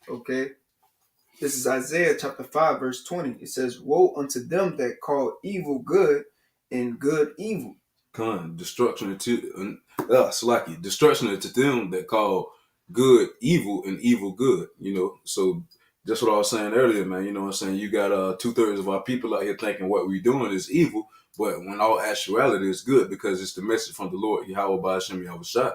Okay. This is Isaiah chapter 5, verse 20. It says, woe unto them that call evil good and good evil. Destruction to Salaki, destruction to them that call good evil and evil good. So that's what I was saying earlier, man. You know what I'm saying? You got 2/3 of our people out here thinking what we're doing is evil, but when all actuality is good because it's the message from the Lord, Yahweh Ba'ashem Yahweh Shai.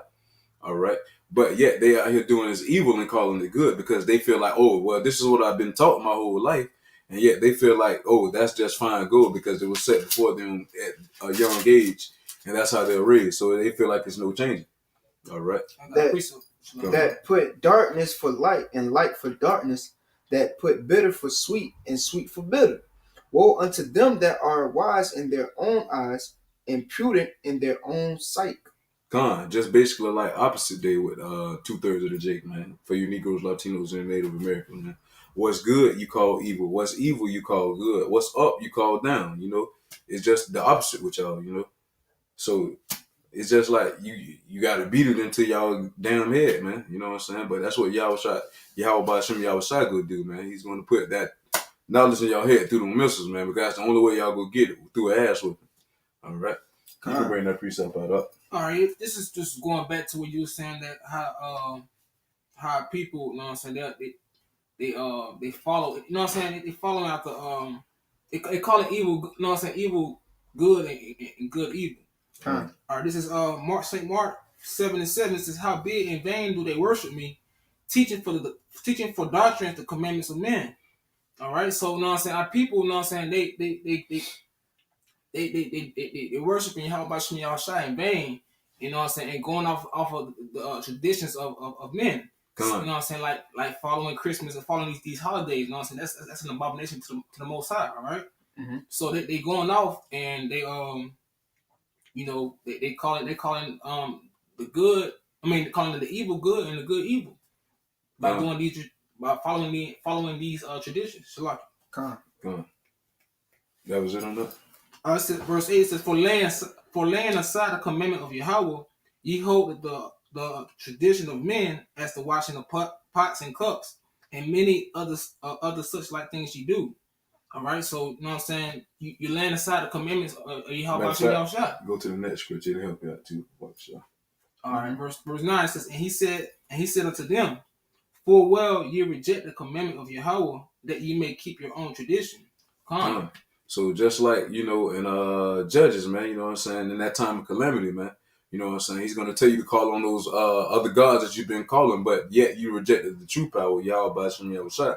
All right. But yet they out here doing this evil and calling it good because they feel like, oh, well, this is what I've been taught my whole life. And yet they feel like, oh, that's just fine gold because it was set before them at a young age. And that's how they're raised. So they feel like there's no change. All right. That put darkness for light and light for darkness, that put bitter for sweet and sweet for bitter. Woe unto them that are wise in their own eyes and prudent in their own sight. Just basically like opposite day with 2/3 of the Jake, man. For you Negroes, Latinos, and Native Americans, man. What's good you call evil. What's evil you call good. What's up you call down. It's just the opposite with y'all. So it's just like you got to beat it into y'all damn head, man. You know what I'm saying? But that's what Yahweh Ba'ashem Yahweh Shai go do, man. He's going to put that knowledge in y'all head through the missiles, man. Because that's the only way y'all go get it, through an ass whooping. All right. You can bring that precept out up. All right, this is just going back to what you were saying that how people, you know what I'm saying, they follow, you know what I'm saying, they follow out the they call it evil, you know what I'm saying, evil good and good evil. All right, this is St. Mark 7:7. It says, how big in vain do they worship me, teaching for doctrines the commandments of men. All right, so you know what I'm saying, our people, you know what I'm saying, they worshiping Yahweh Shem Yahweh in vain, you know what I'm saying, and going off of the traditions of men. You know what I'm saying, like following Christmas and following these holidays. You know what I'm saying, that's an abomination to the Most High. All right. Mm-hmm. So they going off and they they calling the good. I mean, calling the evil good and the good evil by doing these, by following these traditions. Shalom. Come on. That was it on that. Verse 8 says, for laying aside the commandment of Yahweh, ye hold the tradition of men as the washing of pots and cups, and many other such like things ye do. All right, so you know what I'm saying, you laying aside the commandments of Yahweh. Go to the next scripture to help you out too. All right, verse 9 says, and he said unto them, full well ye reject the commandment of Yahweh, that ye may keep your own tradition. Come. So just like, in Judges, man, you know what I'm saying, in that time of calamity, man, you know what I'm saying, he's going to tell you to call on those other gods that you've been calling, but yet you rejected the true power, Yahweh Ba'ashem Yahweh Shai.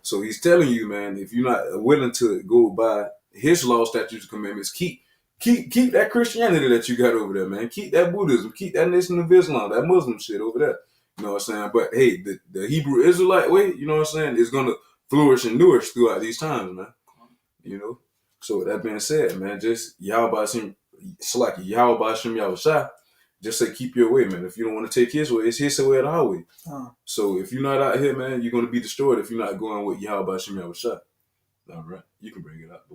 So he's telling you, man, if you're not willing to go by his law, statutes, and commandments, keep that Christianity that you got over there, man. Keep that Buddhism, keep that Nation of Islam, that Muslim shit over there. You know what I'm saying? But hey, the Hebrew Israelite way, you know what I'm saying, is going to flourish and nourish throughout these times, man. So with that being said, man, just Yahweh Ba'ashem Yahweh Shai, just say keep your way, man. If you don't want to take his way, it's his way or the highway. So if you're not out here, man, you're going to be destroyed if you're not going with Yahweh Ba'ashem Yahweh Shai. All right, you can bring it up,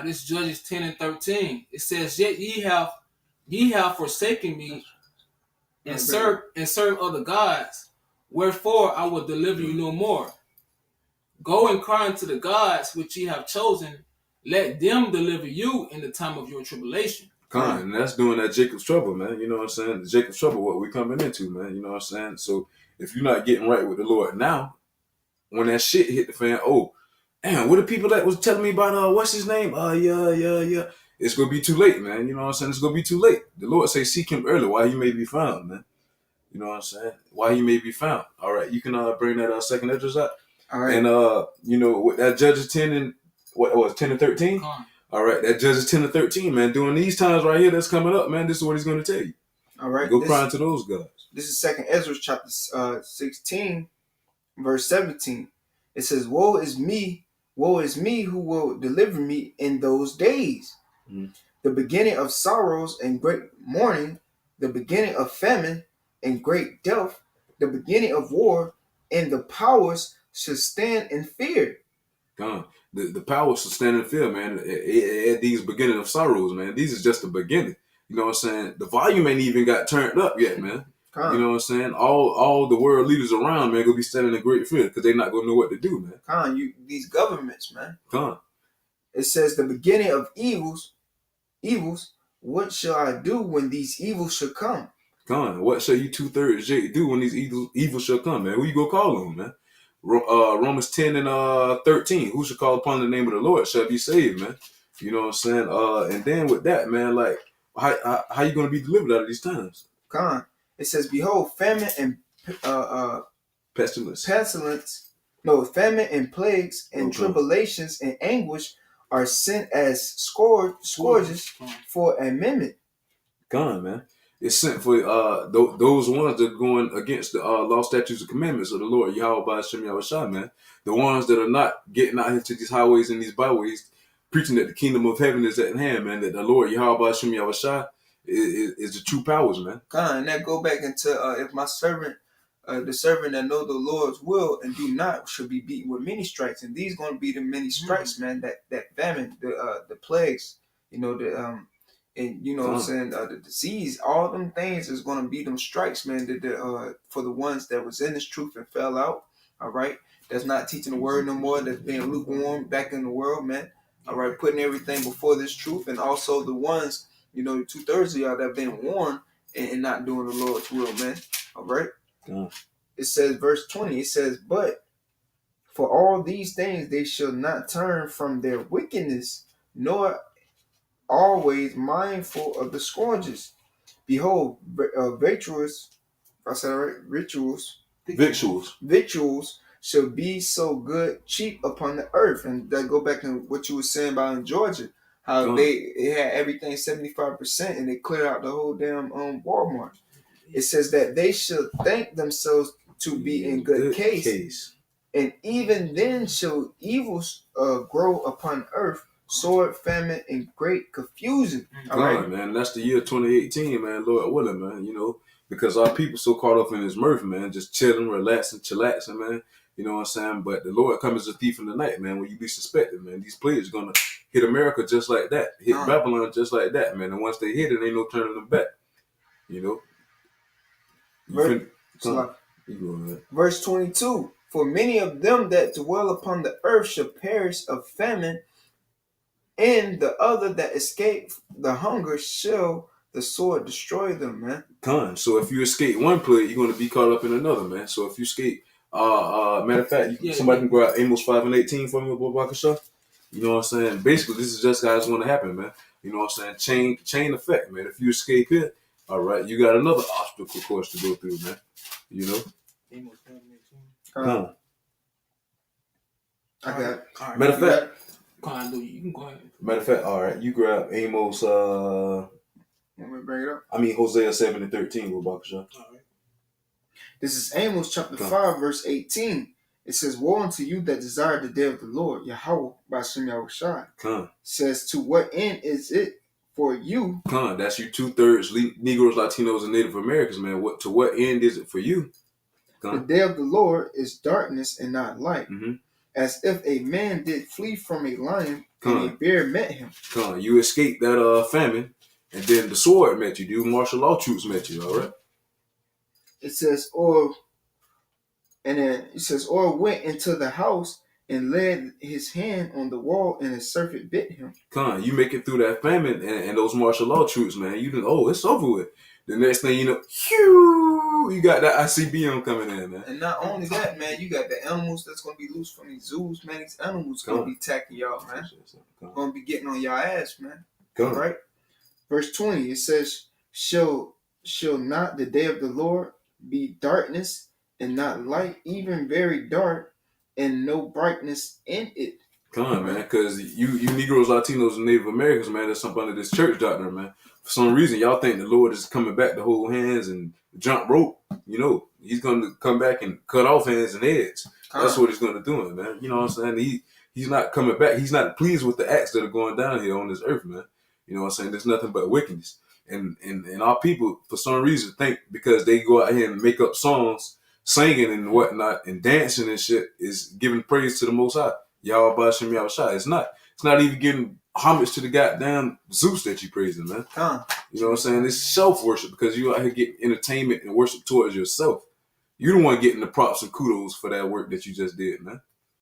this Judges 10:13. It says, yet ye have forsaken me and serve other gods, wherefore I will deliver you no more. Go and cry unto the gods which ye have chosen, let them deliver you in the time of your tribulation. And that's doing that Jacob's trouble, man. You know what I'm saying? The Jacob's trouble, what we coming into, man. You know what I'm saying? So if you're not getting right with the Lord now, when that shit hit the fan, oh, damn, what the people that was telling me about what's his name? Yeah. It's gonna be too late, man. You know what I'm saying? It's gonna be too late. The Lord say seek him early while he may be found, man. You know what I'm saying? While he may be found. All right, you can bring that second address up. All right. And with that Judges 10 and what was 10 and 13? All right, that Judges 10 and 13, man. During these times right here that's coming up, man, this is what he's gonna tell you. All right. Go crying to those guys. This is 2nd Ezra chapter 16, verse 17. It says, woe is me who will deliver me in those days. Mm. The beginning of sorrows and great mourning, the beginning of famine and great death, the beginning of war, and the powers should stand in fear. The powers should stand in fear, man. At these beginning of sorrows, man. These is just the beginning. You know what I'm saying? The volume ain't even got turned up yet, man. Con. You know what I'm saying? All the world leaders around, man, gonna be standing in great fear because they're not gonna know what to do, man. Con, these governments, man. Con. It says the beginning of evils. What shall I do when these evils shall come? Con. What shall you 2/3 do when these evils shall come, man? Who you gonna call on, man? Romans 10 and 13. Who shall call upon the name of the Lord shall be saved, man. You know what I'm saying? And then with that, man, like how you gonna be delivered out of these times? Con. It says, behold, famine and Pestilence. famine and plagues and tribulations and anguish are sent as scourges for amendment. Con, man. It's sent for those ones that are going against the law, statutes, and commandments of the Lord Yahweh B'Shem Yahushua, man. The ones that are not getting out into these highways and these byways, preaching that the kingdom of heaven is at hand, man. That the Lord Yahweh B'Shem Yahushua is the true powers, man. Con, and that go back into if my servant, the servant that know the Lord's will and do not should be beaten with many stripes, and these going to be the many stripes, man. That famine, the plagues, you know, and you know what I'm saying, the disease, all them things is going to be them strikes, man. For the ones that was in this truth and fell out, all right, that's not teaching the word no more, that's being lukewarm back in the world, man. All right, putting everything before this truth, and also the ones, you know, 2/3 of y'all that been warned and not doing the Lord's will, man. All right. It says, verse 20. It says, but for all these things they shall not turn from their wickedness, nor always mindful of the scourges. Behold, victuals shall be so good cheap upon the earth. And that go back to what you were saying about in Georgia, how they had everything 75% and they cleared out the whole damn Walmart. It says that they should think themselves to be in good case, and even then shall evils grow upon earth, sword, famine, and great confusion. All right, man. That's the year 2018, man. Lord willing, man. You know, because our people so caught up in his mirth, man, just chilling, relaxing, chillaxing, man. You know what I'm saying? But the Lord comes as a thief in the night, man. When you least suspect it, man. These plagues gonna hit America just like that, hit Babylon just like that, man. And once they hit it, ain't no turning them back. You know. Verse 22. For many of them that dwell upon the earth shall perish of famine, and the other that escape the hunger shall the sword destroy them, man. So if you escape one plague, you're gonna be caught up in another, man. So if you escape, matter of fact, somebody can go out Amos 5 and 18 for me, Bakasha. You know what I'm saying? Basically, this is just how it's gonna happen, man. You know what I'm saying? Chain effect, man. If you escape it, all right, you got another obstacle course to go through, man. You know. I got it. Matter of fact, you can go ahead. Matter of fact, all right, you grab Amos. Want me to bring it up? I mean Hosea 7 and 13, Bakasha. All right. This is Amos chapter 5, verse 18. It says, woe unto you that desire the day of the Lord, Yahweh B'Shem Yahushua. Says, to what end is it for you? That's you 2/3 Negroes, Latinos, and Native Americans, man. To what end is it for you? The day of the Lord is darkness and not light. As if a man did flee from a lion and a bear met him. You escaped that famine, and then the sword met you. The martial law troops met you, all right? It says, or went into the house and laid his hand on the wall, and a serpent bit him. You make it through that famine and those martial law troops, man. You think, it's over with. The next thing you know, you got that ICBM coming in, man. And not only that, man, you got the animals that's going to be loose from these zoos, man. These animals going to be attacking y'all, man. Going to be getting on y'all ass, man. All right? Verse 20, it says, shall not the day of the Lord be darkness and not light, even very dark, and no brightness in it? Man, because you Negroes, Latinos, and Native Americans, man, that's something under this church doctrine, man. For some reason, y'all think the Lord is coming back to hold hands and jump rope. You know, he's going to come back and cut off hands and heads. That's what he's going to do, man. You know what I'm saying? He's not coming back. He's not pleased with the acts that are going down here on this earth, man. You know what I'm saying? There's nothing but wickedness. And our people, for some reason, think because they go out here and make up songs, singing and whatnot, and dancing and shit, is giving praise to the Most High. Yahweh B'Shem Yahushua. It's not. It's not even giving homage to the goddamn Zeus that you praising, man. You know what I'm saying? It's self-worship because you out here getting entertainment and worship towards yourself. You don't want to get the props and kudos for that work that you just did, man.